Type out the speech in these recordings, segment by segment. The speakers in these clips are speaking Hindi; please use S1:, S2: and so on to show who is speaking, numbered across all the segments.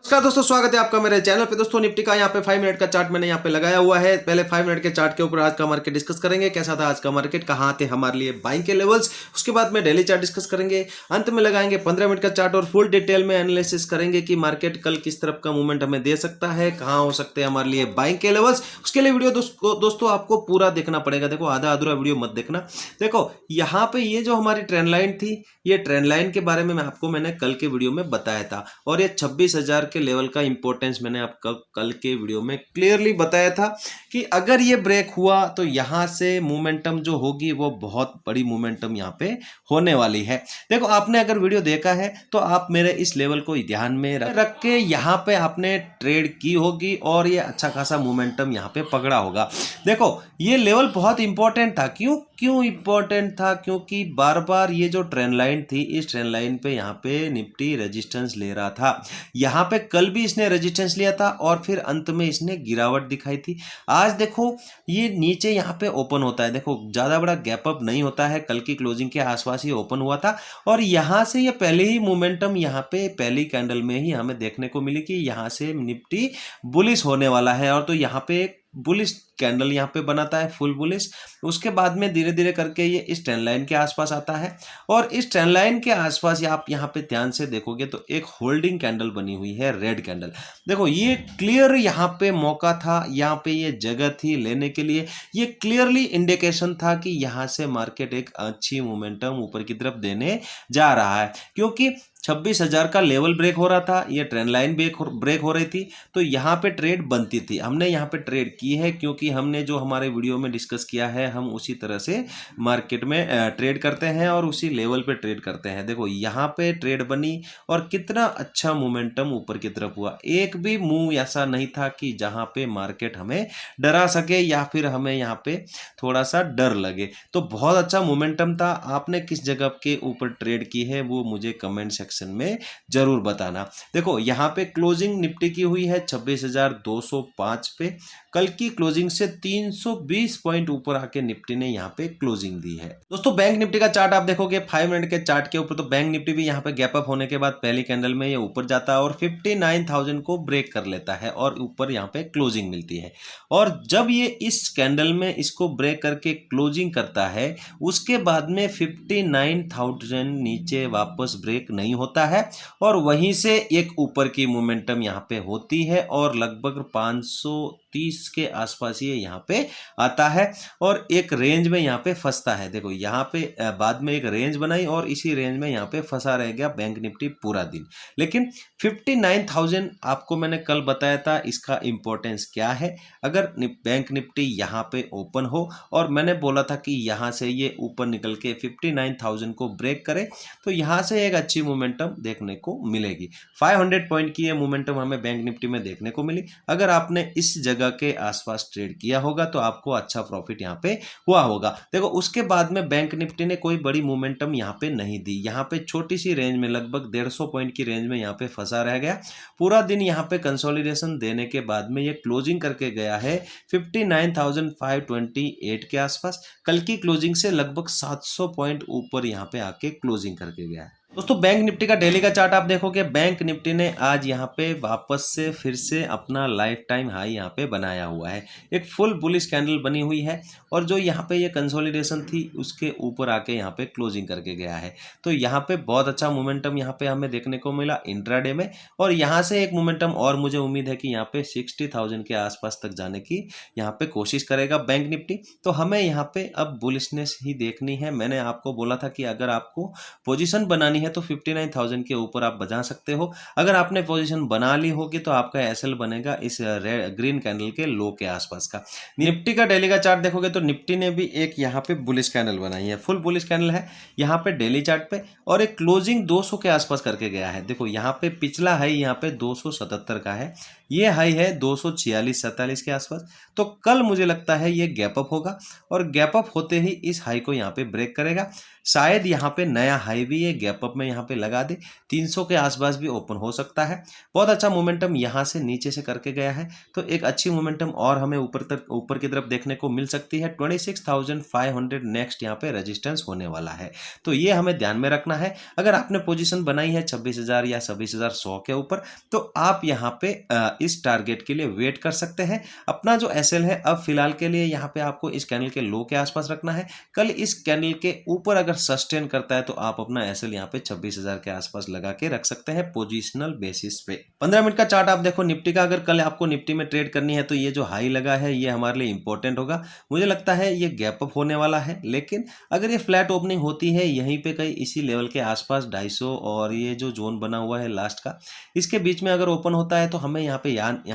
S1: नमस्कार दोस्तों, स्वागत है आपका मेरे चैनल पे। दोस्तों निफ्टी का यहाँ पे 5 मिनट का चार्ट मैंने यहाँ पे लगाया हुआ है। पहले 5 मिनट के चार्ट के ऊपर आज का मार्केट डिस्कस करेंगे, कैसा था आज का मार्केट, कहाँ थे हमारे लिए बाइंग के लेवल्स। उसके बाद में डेली चार्ट डिस्कस करेंगे, अंत में लगाएंगे 15 मिनट का चार्ट और फुल डिटेल में एनालिसिस करेंगे कि मार्केट कल किस तरफ का मूवमेंट हमें दे सकता है, कहाँ हो सकते हैं हमारे लिए बाइंग के लेवल्स। उसके लिए वीडियो दोस्तों आपको पूरा देखना पड़ेगा। देखो आधा अधूरा वीडियो मत देखना। देखो यहाँ पे ये जो हमारी ट्रेंड लाइन थी, ये ट्रेंड लाइन के बारे में मैंने कल के वीडियो में बताया था और ये 26,000 के लेवल का इंपॉर्टेंस मैंने आपको कल के वीडियो में क्लियरली बताया था कि अगर ये ब्रेक हुआ तो यहां से मोमेंटम जो होगी वो बहुत बड़ी मोमेंटम यहां पे होने वाली है। देखो आपने अगर वीडियो देखा है तो आप मेरे इस लेवल को ध्यान में रख के यहां पे आपने ट्रेड की होगी और ये अच्छा खासा मोमेंटम यहां पे पकड़ा होगा। देखो ये लेवल बहुत इंपॉर्टेंट था। क्यों इंपॉर्टेंट था? क्योंकि बार बार ये जो ट्रेंड लाइन थी, इस ट्रेंड लाइन पे यहाँ पे निफ्टी रेजिस्टेंस ले रहा था। यहाँ पे कल भी इसने रेजिस्टेंस लिया था और फिर अंत में इसने गिरावट दिखाई थी। आज देखो ये नीचे यहाँ पे ओपन होता है। देखो ज़्यादा बड़ा गैप अप नहीं होता है, कल की क्लोजिंग के आसपास ही ओपन हुआ था और यहाँ से ये पहले ही मोमेंटम यहाँ पे पहली कैंडल में ही हमें देखने को मिली कि यहाँ से निफ्टी बुलिश होने वाला है। और तो यहाँ पे बुलिश कैंडल यहाँ पे बनाता है, फुल बुलिश। उसके बाद में धीरे धीरे करके ये इस ट्रेंड लाइन के आसपास आता है और इस ट्रेंड लाइन के आसपास आप यहाँ पे ध्यान से देखोगे तो एक होल्डिंग कैंडल बनी हुई है, रेड कैंडल। देखो ये क्लियर यहाँ पे मौका था, यहाँ पे ये जगह थी लेने के लिए। ये क्लियरली इंडिकेशन था कि यहाँ से मार्केट एक अच्छी मोमेंटम ऊपर की तरफ देने जा रहा है, क्योंकि 26,000 का लेवल ब्रेक हो रहा था, ये ट्रेंड लाइन ब्रेक हो रही थी, तो यहाँ पे ट्रेड बनती थी। हमने यहाँ पे ट्रेड की है क्योंकि हमने जो हमारे वीडियो में डिस्कस किया है, हम उसी तरह से मार्केट में ट्रेड करते हैं और उसी लेवल पे ट्रेड करते हैं। देखो यहाँ पे ट्रेड बनी और कितना अच्छा मोमेंटम ऊपर की तरफ हुआ। एक भी मूव ऐसा नहीं था कि जहाँ पे मार्केट हमें डरा सके या फिर हमें यहाँ पे थोड़ा सा डर लगे। तो बहुत अच्छा मोमेंटम था। आपने किस जगह के ऊपर ट्रेड की है वो मुझे कमेंट सेक्शन में जरूर बताना। देखो यहाँ पे क्लोजिंग निफ्टी की हुई है 26,205 पे। कल की क्लोजिंग से 320 पॉइंट ऊपर आके निफ्टी ने यहाँ पे क्लोजिंग दी है। दोस्तों बैंक निफ्टी का चार्ट आप देखोगे 5 मिनट के चार्ट के ऊपर, तो बैंक निफ्टी भी यहाँ पे गैप अप होने के बाद पहली कैंडल में ये ऊपर जाता है और 59,000 को ब्रेक कर लेता है और ऊपर यहाँ पे क्लोजिंग मिलती है। और जब ये इस कैंडल में इसको ब्रेक करके क्लोजिंग करता है, उसके बाद में 59,000 नीचे वापस ब्रेक नहीं होता है और वहीं से एक ऊपर की मोमेंटम यहाँ पे होती है और लगभग 530 के आसपास ये यहाँ पे आता है और एक रेंज में यहाँ पे फंसता है। देखो यहाँ पे बाद में एक रेंज बनाई और इसी रेंज में यहाँ पे फंसा रह गया बैंक निफ्टी पूरा दिन। लेकिन 59,000 आपको मैंने कल बताया था, इसका इंपॉर्टेंस क्या है। अगर बैंक निफ्टी यहाँ पे ओपन हो और मैंने बोला था कि यहाँ से ये ऊपर निकल के 59,000 को ब्रेक करे तो यहाँ से एक अच्छी मोमेंटम देखने को मिलेगी। 500 पॉइंट की ये मोमेंटम हमें बैंक निफ्टी में देखने को मिली। अगर आपने इस जगह के आसपास ट्रेड किया होगा तो आपको अच्छा प्रॉफिट यहाँ पे हुआ होगा। देखो उसके बाद में बैंक निफ्टी ने कोई बड़ी मोमेंटम यहाँ पे नहीं दी। यहाँ पे छोटी सी रेंज में लगभग 150 पॉइंट की रेंज में यहाँ पे फंसा रह गया। पूरा दिन यहाँ पे कंसोलिडेशन देने के बाद में ये क्लोजिंग करके गया है 59,528 के आसपास। कल की क्लोजिंग से लगभग 700 पॉइंट ऊपर यहाँ पे आके क्लोजिंग करके गया है। दोस्तों बैंक निफ्टी का डेली का चार्ट आप देखोगे, बैंक निफ्टी ने आज यहाँ पे वापस से फिर से अपना लाइफ टाइम हाई यहाँ पे बनाया हुआ है। एक फुल बुलिश कैंडल बनी हुई है और जो यहाँ पे ये कंसोलिडेशन थी उसके ऊपर आके यहाँ पे क्लोजिंग करके गया है। तो यहाँ पे बहुत अच्छा मोमेंटम यहाँ पे हमें देखने को मिला इंट्राडे में और यहाँ से एक मोमेंटम और मुझे उम्मीद है कि यहाँ पे 60,000 के आसपास तक जाने की यहाँ पे कोशिश करेगा बैंक निफ्टी। तो हमें यहाँ पे अब बुलिशनेस ही देखनी है। मैंने आपको बोला था कि अगर आपको पोजीशन बनानी है तो 59,000 के ऊपर आप बचा सकते हो। अगर आपने पोजीशन बना ली होगी तो आपका एसएल बनेगा इस ग्रीन कैंडल के लो के आसपास का। निफ्टी का डेली का चार्ट देखोगे तो निफ्टी ने भी एक यहाँ पे बुलिश कैंडल बनाई है, फुल बुलिश कैंडल है यहाँ पे डेली चार्ट पे और एक क्लोजिंग 200 के आसपास करके गया है। देखो यहाँ पे पिछला हाई यहाँ पे 277 का है, ये हाई है 246-47 के आसपास। तो कल मुझे लगता है ये गैप अप होगा और गैप अप होते ही इस हाई को यहाँ पे ब्रेक करेगा। शायद यहाँ पे नया हाई भी ये गैप अप में यहाँ पे लगा दे, 300 के आसपास भी ओपन हो सकता है। बहुत अच्छा मोमेंटम यहाँ से नीचे से करके गया है, तो एक अच्छी मोमेंटम और हमें ऊपर की तरफ देखने को मिल सकती है। 26,500 नेक्स्ट यहाँ पे रेजिस्टेंस होने वाला है, तो ये हमें ध्यान में रखना है। अगर आपने पोजीशन बनाई है 26,000 या 26,100 के ऊपर, तो आप यहाँ पे इस टारगेट के लिए वेट कर सकते हैं। अपना जो एसएल है अब फिलहाल के लिए यहाँ पे आपको इस कैंडल के लो के आसपास रखना है। कल इस कैंडल के ऊपर अगर सस्टेन करता है तो आप अपना एसएल यहाँ पे 26,000 के आसपास लगा के रख सकते हैं पोजिशनल बेसिस पे। 15 मिनट का चार्ट आप देखो निफ्टी का, अगर कल आपको निफ्टी में ट्रेड करनी है तो ये जो हाई लगा है ये हमारे लिए इंपॉर्टेंट होगा। मुझे लगता है ये गैप अप होने वाला है, लेकिन अगर ये फ्लैट ओपनिंग होती है यहीं पे कहीं इसी लेवल के आसपास 250 और ये जो जोन बना हुआ है लास्ट का, इसके बीच में अगर ओपन होता है तो हमें यहाँ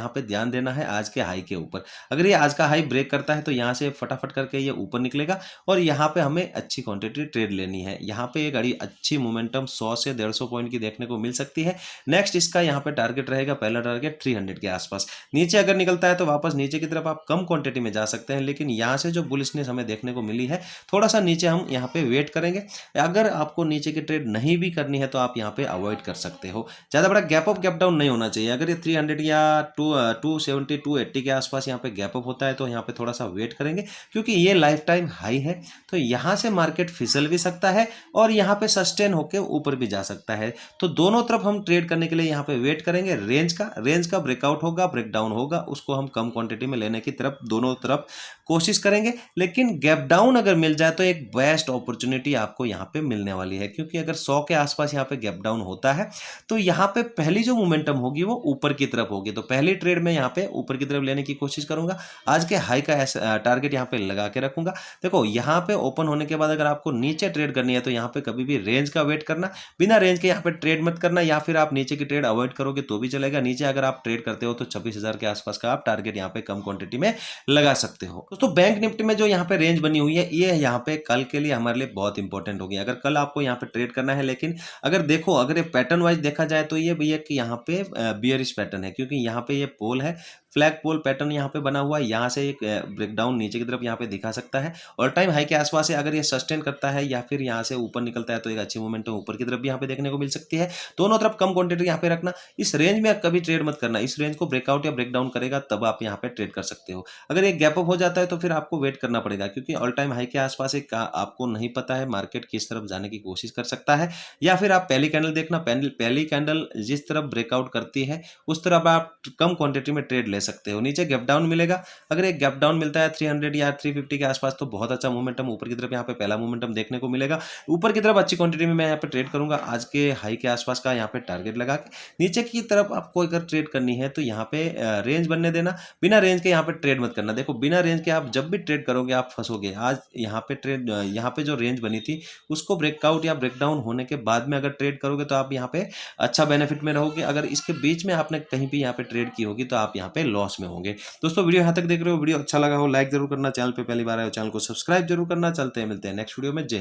S1: पे ध्यान देना है आज के हाई के ऊपर। अगर ये आज का हाई ब्रेक करता है तो यहाँ से फटाफट करके ये ऊपर निकलेगा और यहाँ पे हमें अच्छी क्वांटिटी ट्रेड लेनी है। यहाँ पे एक बड़ी अच्छी मोमेंटम 100 से 150 पॉइंट की देखने को मिल सकती है। नेक्स्ट इसका यहाँ पे टारगेट रहेगा, पहला टारगेट 300 के आसपास। नीचे अगर निकलता है तो वापस नीचे की तरफ आप कम क्वांटिटी में जा सकते हैं, लेकिन यहाँ से जो बुलिशनेस हमें देखने को मिली है, थोड़ा सा नीचे हम यहाँ पे वेट करेंगे। अगर आपको नीचे की ट्रेड नहीं भी करनी है तो आप यहाँ पे अवॉइड कर सकते हो। ज़्यादा बड़ा गैप अप गैप डाउन नहीं होना चाहिए। अगर ये 300 या 270 280 के आसपास यहाँ पे गैप अप होता है तो यहाँ पे थोड़ा सा वेट करेंगे, क्योंकि ये लाइफ टाइम हाई है। तो यहाँ से मार्केट फिसल भी सकता है और यहाँ पे सस्टेन होकर ऊपर भी जा सकता है। तो दोनों तरफ हम ट्रेड करने के लिए यहाँ पे वेट करेंगे। रेंज का ब्रेकआउट होगा, ब्रेकडाउन होगा, उसको हम कम क्वांटिटी में लेने की तरफ दोनों तरफ कोशिश करेंगे। लेकिन गैप डाउन अगर मिल जाए तो एक बेस्ट अपॉर्चुनिटी आपको यहाँ पे मिलने वाली है, क्योंकि अगर 100 के आसपास यहाँ पे गैप डाउन होता है तो यहाँ पे पहली जो मोमेंटम होगी वो ऊपर की तरफ होगी। तो पहली ट्रेड में यहाँ पे ऊपर की तरफ लेने की कोशिश करूंगा। आज के हाई का टारगेट यहाँ पे लगा के रखूंगा। देखो यहाँ पे ओपन होने के बाद अगर आपको नीचे ट्रेड करनी है तो यहाँ पे कभी भी रेंज का वेट करना, बिना रेंज के यहाँ पे ट्रेड मत करना, या फिर आप नीचे की ट्रेड अवॉइड करोगे तो भी चलेगा। नीचे अगर आप ट्रेड करते हो तो 26,000 के आसपास का आप टारगेट यहाँ पे कम क्वांटिटी में लगा सकते हो। दोस्तों बैंक निफ्टी में जो यहाँ पे रेंज बनी हुई है ये यहाँ पे कल के लिए हमारे लिए बहुत इंपॉर्टेंट होगी। अगर कल आपको यहाँ पे ट्रेड करना है, लेकिन अगर देखो अगर ये पैटर्न वाइज देखा जाए तो ये भैया कि यहाँ पे बियरिश पैटर्न है, क्योंकि यहाँ पे ये पोल है, फ्लैग पोल पैटर्न यहाँ पे बना हुआ है। यहाँ से एक ब्रेकडाउन नीचे की तरफ यहाँ पे दिखा सकता है। ऑल टाइम हाई के आसपास है। अगर ये सस्टेन करता है या फिर यहाँ से ऊपर निकलता है तो एक अच्छी मोमेंटम ऊपर की तरफ भी यहाँ पे देखने को मिल सकती है। दोनों तरफ कम क्वांटिटी यहाँ पे रखना। इस रेंज में कभी ट्रेड मत करना। इस रेंज को ब्रेकआउट या ब्रेकडाउन करेगा तब आप यहाँ पे ट्रेड कर सकते हो। अगर एक गैप अप हो जाता है तो फिर आपको वेट करना पड़ेगा, क्योंकि ऑल टाइम हाई के आसपास एक आपको नहीं पता है मार्केट किस तरफ जाने की कोशिश कर सकता है। या फिर आप पहली कैंडल देखना, पहली कैंडल जिस तरफ ब्रेकआउट करती है उस तरफ आप कम क्वांटिटी में ट्रेड ले सकते हो। नीचे गैप डाउन मिलेगा। अगर एक गैप डाउन मिलता है 300 या 350 के आसपास तो बहुत अच्छा मोमेंटम ऊपर की तरफ यहाँ पे पहला मोमेंटम देखने को मिलेगा। ऊपर की तरफ अच्छी क्वांटिटी में मैं यहाँ पे ट्रेड करूंगा। आज के हाई के आसपास का यहाँ पे टारगेट लगा के नीचे की तरफ आपको अगर ट्रेड करनी है तो यहाँ पे रेंज बनने देना। बिना रेंज के यहाँ पे ट्रेड मत करना। देखो बिना रेंज के आप जब भी ट्रेड करोगे आप फंसोगे। आज यहाँ पे ट्रेड यहाँ पे जो रेंज बनी थी उसको ब्रेकआउट या ब्रेकडाउन होने के बाद में अगर ट्रेड करोगे तो आप यहाँ पे अच्छा बेनिफिट में रहोगे। अगर इसके बीच में आपने कहीं भी यहाँ पे ट्रेड की होगी तो आप यहाँ पे लॉस में होंगे। दोस्तों वीडियो यहाँ तक देख रहे हो, वीडियो अच्छा लगा हो लाइक जरूर करना, चैनल पे पहली बार आए हो चैनल को सब्सक्राइब जरूर करना। चलते हैं, मिलते हैं नेक्स्ट वीडियो में। जय हिंद।